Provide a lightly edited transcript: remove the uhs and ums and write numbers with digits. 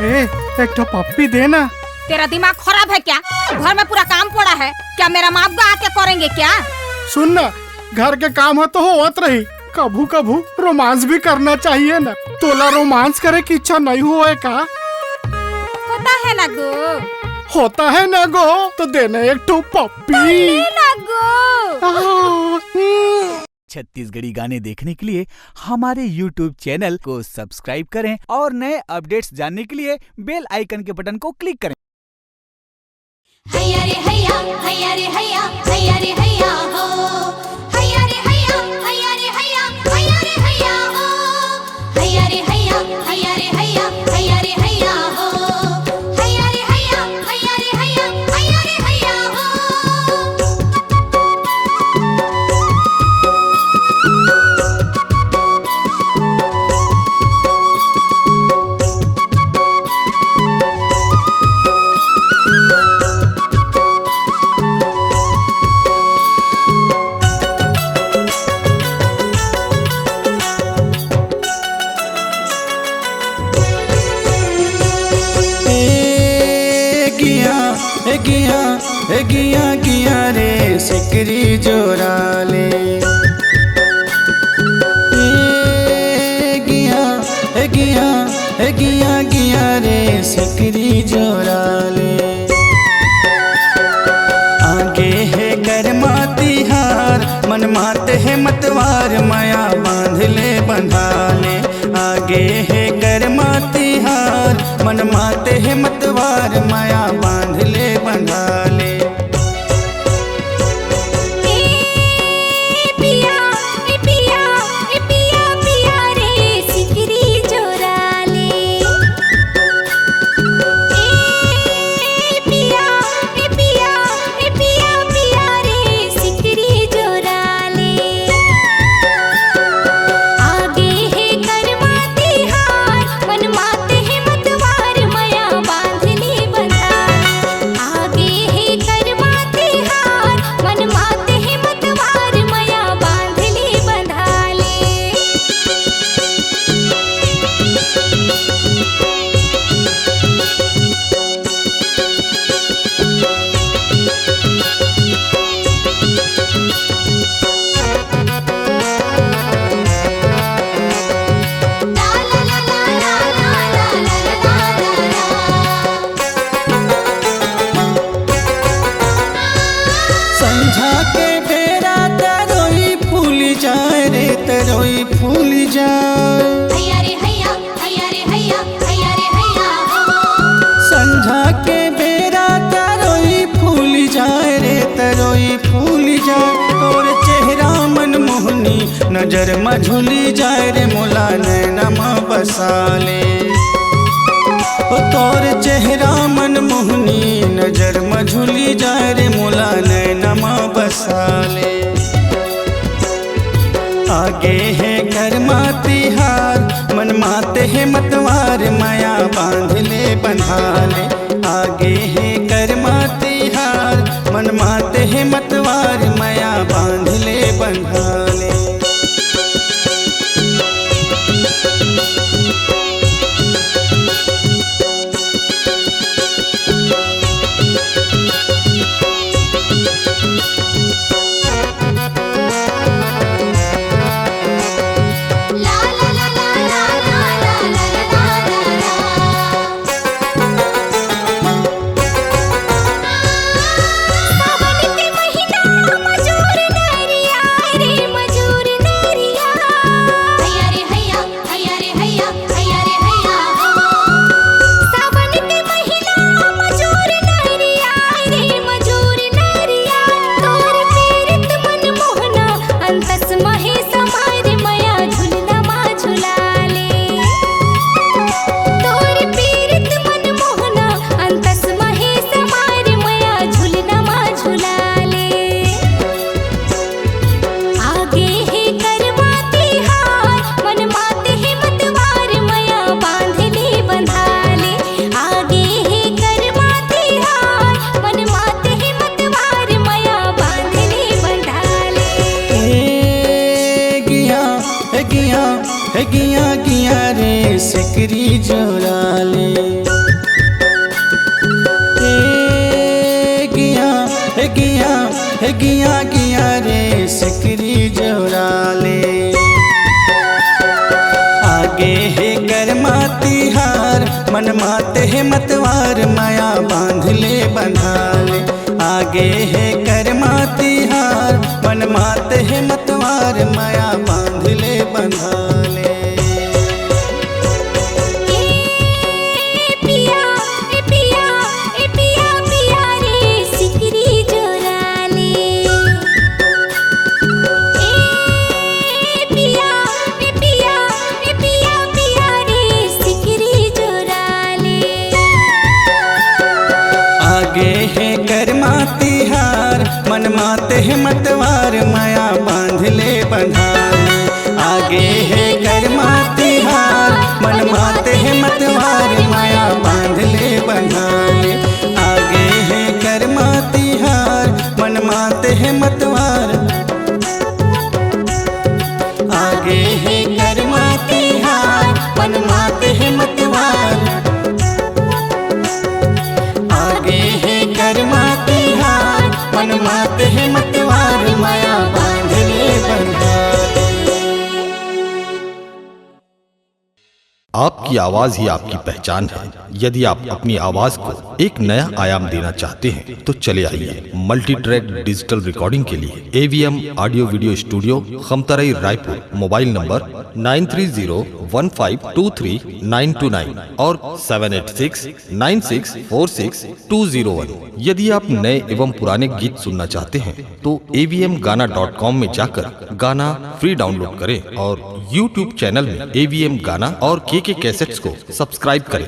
ए, एक तो पप्पी देना। तेरा दिमाग खराब है क्या? घर में पूरा काम पड़ा है, क्या मेरा माँ बाप आके करेंगे क्या? सुन ना, घर के काम है तो होत रही, कभू कभू रोमांस भी करना चाहिए ना। तोला रोमांस करे की इच्छा नहीं हुआ का? होता है ना गो। होता है ना गो, तो देना एक तो पप्पी ना गो। छत्तीसगढ़ी गाने देखने के लिए हमारे YouTube चैनल को सब्सक्राइब करें और नए अपडेट्स जानने के लिए बेल आइकन के बटन को क्लिक करें। हैया रे हैया, हैया रे हैया, हैया रे हैया हो। हैया रे हैया, हैया रे हैया, हैया रे हैया हो। हैया रे हैया, हैया रे हैया, हैया रे हैया हो। हैया रे हैया, हैया रे हैया, हैया रे हैया हो। गिया गिया रे सिकरी जोरा ले। गिया गिया गिया रे सिकरी जोरा ले। आगे है गरमा तिहार, मन माते है मतवार, माया बांध ले बंधा ले। आगे है गरमा तिहार, मन माते है मतवार, माया बांध ले बंधा ले। तरोई फूल जाए। हैया रे हैया, हैया रे हैया, हैया रे हैया हो। संझा के बेरा तरोई फूल जाए रे, तरोई फूल जाए। तोर चेहरा मन मोहनी नजर मझुली जाए रे, मोला नैनमा बसा ले। तोर चेहरा मन मोहनी नजर मझुली जाए रे, मोला नैनमा बसा ले। आगे है गरमा तिहार, मन माते है मतवार, माया बांध ले बंधा ले। आगे है गरमा तिहार, मन माते है मतवार, माया बांध ले बंधा ले। आगे है कर्मा तिहार मन माते है मतवार माया बांध ले बंधा ले। आगे है कर्मा तिहार मन माते है मतवार माया बांध ले बंधा ले। आगे है कर्मा तिहार मन माते है मतवार माया बांध ले बंधा ले। आगे है कर्मा तिहार मन माते है मतवार माया बांध ले बंधा ले। आगे है कर्मा तिहार मन माते है मतवार। आगे है कर्मा तिहार मन माते है मतवार। आगे है कर्मा तिहार मन माते है मतवार माया बांध ले बंधा। आपकी आवाज ही आपकी पहचान है। यदि आप अपनी आवाज को एक नया आयाम देना चाहते हैं तो चले आइए मल्टी ट्रैक डिजिटल रिकॉर्डिंग के लिए AVM audio video studio Khamtarai Raipur. Mobile number 9301523929 और 7869646201। यदि आप नए एवं पुराने गीत सुनना चाहते हैं तो avmgana.com में जाकर गाना फ्री डाउनलोड करें और YouTube चैनल में AVM गाना और KK कैसेट्स को सब्सक्राइब करें।